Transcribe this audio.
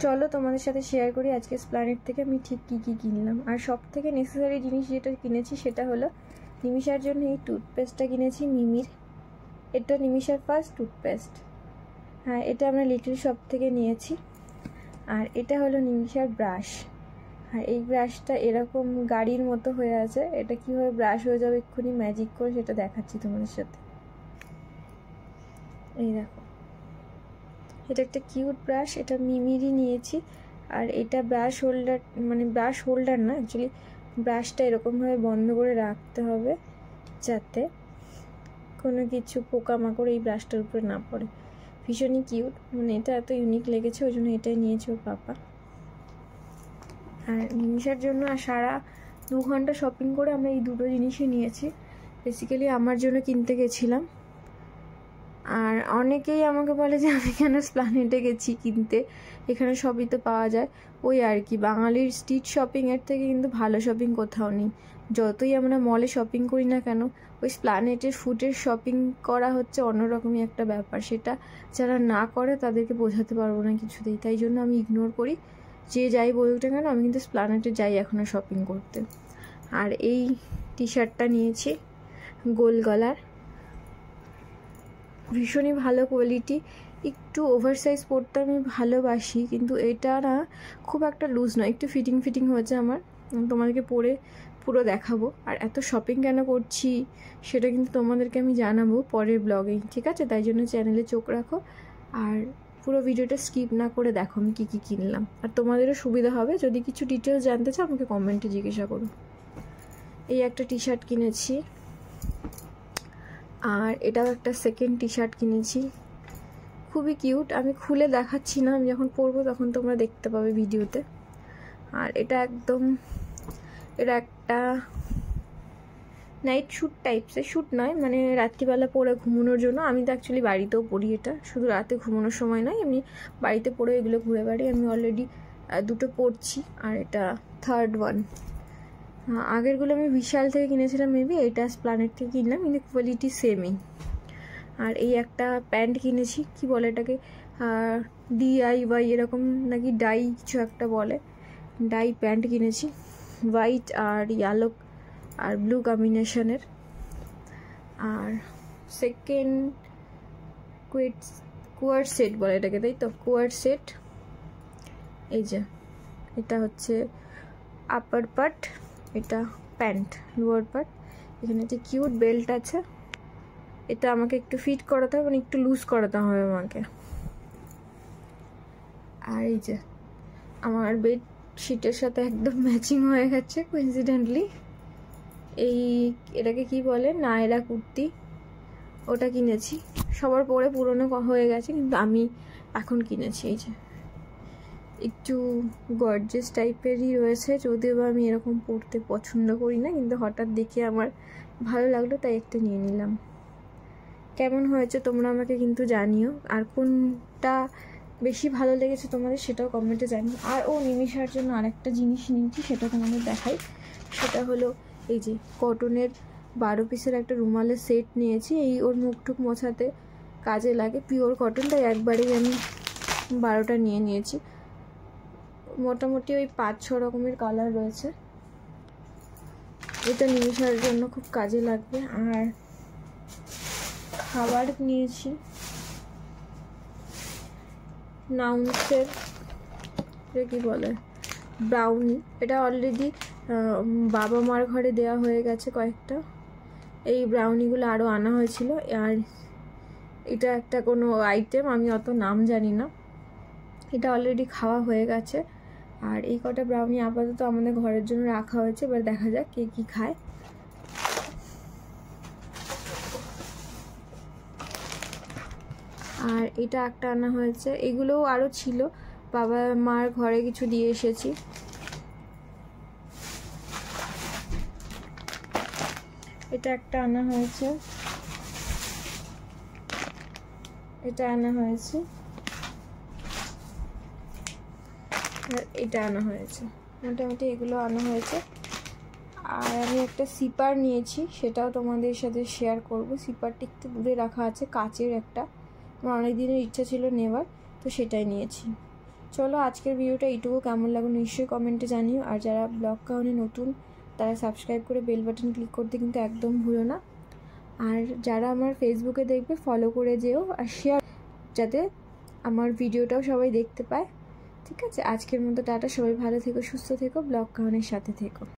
চলো তোমাদের সাথে শেয়ার করি আজকে স্প্ল্যানেড থেকে আমি ঠিক কী কী কিনলাম। আর সব থেকে নেসেসারি জিনিস যেটা কিনেছি সেটা হলো নিমিষার জন্য এই টুথপেস্টটা কিনেছি মিমির। এটা নিমিষার ফার্স্ট টুথপেস্ট। হ্যাঁ, এটা আমরা লিটল শপ থেকে নিয়েছি। আর এটা হলো নিমিষার ব্রাশ। হ্যাঁ, এই ব্রাশটা এরকম গাড়ির মতো হয়ে আছে। এটা কীভাবে ব্রাশ হয়ে যাবে এক্ষুনি ম্যাজিক করে সেটা দেখাচ্ছি তোমাদের সাথে। এই দেখো, এটা একটা কিউট ব্রাশ, এটা মিমিরই নিয়েছি। আর এটা ব্রাশ হোল্ডার, মানে ব্রাশ হোল্ডার না, অ্যাকচুয়ালি ব্রাশটা এরকমভাবে বন্ধ করে রাখতে হবে যাতে কোনো কিছু পোকামাকড় এই ব্রাশটার উপরে না পড়ে। ভীষণই কিউট, মানে এটা এত ইউনিক লেগেছে ওই জন্য এটাই নিয়েছে ওর পাপা। আর নিমিষার জন্য আর সারা 2 ঘন্টা শপিং করে আমরা এই দুটো জিনিসই নিয়েছি। বেসিক্যালি আমার জন্য কিনতে গেছিলাম। আর অনেকেই আমাকে বলে যে আমি কেন স্প্ল্যানেডে গেছি কিনতে, এখানে সবই তো পাওয়া যায়। ওই আর কি, বাঙালির স্ট্রিট শপিংয়ের থেকে কিন্তু ভালো শপিং কোথাও নেই। যতই আমরা মলে শপিং করি না কেন, ওই স্প্ল্যানেডের ফুডের শপিং করা হচ্ছে অন্যরকমই একটা ব্যাপার। সেটা যারা না করে তাদেরকে বোঝাতে পারবো না কিছুতেই, তাই জন্য আমি ইগনোর করি। যে যাই বলুক না কেন, আমি কিন্তু স্প্ল্যানেডে যাই এখনও শপিং করতে। আর এই টি শার্টটা নিয়েছি গোল গলার, ভীষণই ভালো কোয়ালিটি। একটু ওভারসাইজ পরতে আমি ভালোবাসি, কিন্তু এটা না খুব একটা লুজ নয়, একটু ফিটিং ফিটিং হয়েছে আমার। তোমাদেরকে পরে পুরো দেখাবো। আর এত শপিং কেন করছি সেটা কিন্তু তোমাদেরকে আমি জানাবো পরের ব্লগেই, ঠিক আছে? তাই জন্য চ্যানেলে চোখ রাখো আর পুরো ভিডিওটা স্কিপ না করে দেখো আমি কী কী কিনলাম। আর তোমাদেরও সুবিধা হবে, যদি কিছু ডিটেলস জানতে চাও আমাকে কমেন্টে জিজ্ঞাসা করো। এই একটা টি শার্ট কিনেছি, আর এটাও একটা সেকেন্ড টি শার্ট কিনেছি, খুবই কিউট। আমি খুলে দেখাচ্ছি না, আমি যখন পরবো তখন তোমরা দেখতে পাবে ভিডিওতে। আর এটা একটা নাইট শ্যুট টাইপসের, শ্যুট নয় মানে রাত্রিবেলা পরে ঘুমানোর জন্য। আমি তো অ্যাকচুয়ালি বাড়িতেও পরি এটা, শুধু রাতে ঘুমানোর সময় নয়, এমনি বাড়িতে পরে এগুলো ঘুরে বেড়াই। আমি অলরেডি 2টো পরছি, আর এটা থার্ড ওয়ান। আগেরগুলো আমি বিশাল থেকে কিনেছিলাম মেবি, এটা স্প্ল্যানেড থেকে কিনলাম, কিন্তু কোয়ালিটি সেমই। আর এই একটা প্যান্ট কিনেছি, কি বলে এটাকে, DIY এরকম নাকি ডাই কিছু একটা বলে, ডাই প্যান্ট কিনেছি, হোয়াইট আর ইয়েলো আর ব্লু কম্বিনেশনের। আর সেকেন্ড কোয়ার সেট বলে এটাকে, তাই তো, কোয়ার সেট। এই যে এটা হচ্ছে আপার পার্ট, এটা প্যান্ট, লোয়ার পার্ট। এখানে একটা কিউট বেল্ট আছে, এটা আমাকে একটু ফিট করাতে হবে, মানে একটু লুজ করাতে হবে আমাকে। আর এই যে আমার বেডশিটের সাথে একদম ম্যাচিং হয়ে গেছে কোইন্সিডেন্টলি। এটাকে কি বলে, নায়রা কুর্তি, ওটা কিনেছি। সবার পরে পুরনো হয়ে গেছে, কিন্তু আমি এখন কিনেছি। এই যে একটু গর্জিয়াস টাইপেরই রয়েছে, যদিও বা আমি এরকম পরতে পছন্দ করি না, কিন্তু হঠাৎ দেখে আমার ভালো লাগলো তাই একটা নিয়ে নিলাম। কেমন হয়েছে তোমরা আমাকে কিন্তু জানিও, আর কোনটা বেশি ভালো লেগেছে তোমাদের সেটাও কমেন্টে জানিও। আর নিমিষার জন্য আরেকটা জিনিস নিয়েছি, সেটা তোমাদের দেখাই। সেটা হলো এই যে কটনের 12 পিসের একটা রুমালের সেট নিয়েছি। এই ওর মুখটুক মোছাতে কাজে লাগে, পিওর কটন, তাই একবারেই আমি 12টা নিয়ে নিয়েছি। মোটামুটি ওই 5-6 রকমের কালার রয়েছে। এটা নিমিষার জন্য খুব কাজে লাগবে। আর খাবার নিয়েছি নাউন্সের, কি বলে, ব্রাউনি। এটা অলরেডি বাবা মার ঘরে দেওয়া হয়ে গেছে কয়েকটা, এই ব্রাউনিগুলো আরও আনা হয়েছিল। আর এটা একটা কোনো আইটেম, আমি অত নাম জানি না, এটা অলরেডি খাওয়া হয়ে গেছে। আর এই কটা ব্রাউনি আপাতত আমাদের ঘরের জন্য রাখা হয়েছে, এবার দেখা যাক কে কী খায়। আর এটা একটা আনা হয়েছে, এগুলোও আরও ছিল, বাবা মার ঘরে কিছু দিয়ে এসেছি। এটা একটা আনা হয়েছে, এটা আনা হয়েছে, আর এটা আনা হয়েছে। মোটামুটি এগুলো আনা হয়েছে। আর আমি একটা সিপার নিয়েছি, সেটাও তোমাদের সাথে শেয়ার করব। সিপারটা একটু দূরে রাখা আছে, কাচের একটা, আমার অনেক দিনের ইচ্ছা ছিল নেওয়ার, তো সেটাই নিয়েছি। চলো আজকের ভিডিওটা এইটুকু, কেমন লাগলো নিশ্চয়ই কমেন্টে জানিও। আর যারা ব্লগ কাউনে নতুন তারা সাবস্ক্রাইব করে বেল বাটন ক্লিক করতে কিন্তু একদম ভুলো না। আর যারা আমার ফেসবুকে দেখবে ফলো করে যেও আর শেয়ার, যাতে আমার ভিডিওটাও সবাই দেখতে পায়। ঠিক আছে, আজকের মতো টাটা, সবাই ভালো থেকো, সুস্থ থেকো, ব্লগ কাউনের সাথে থেকো।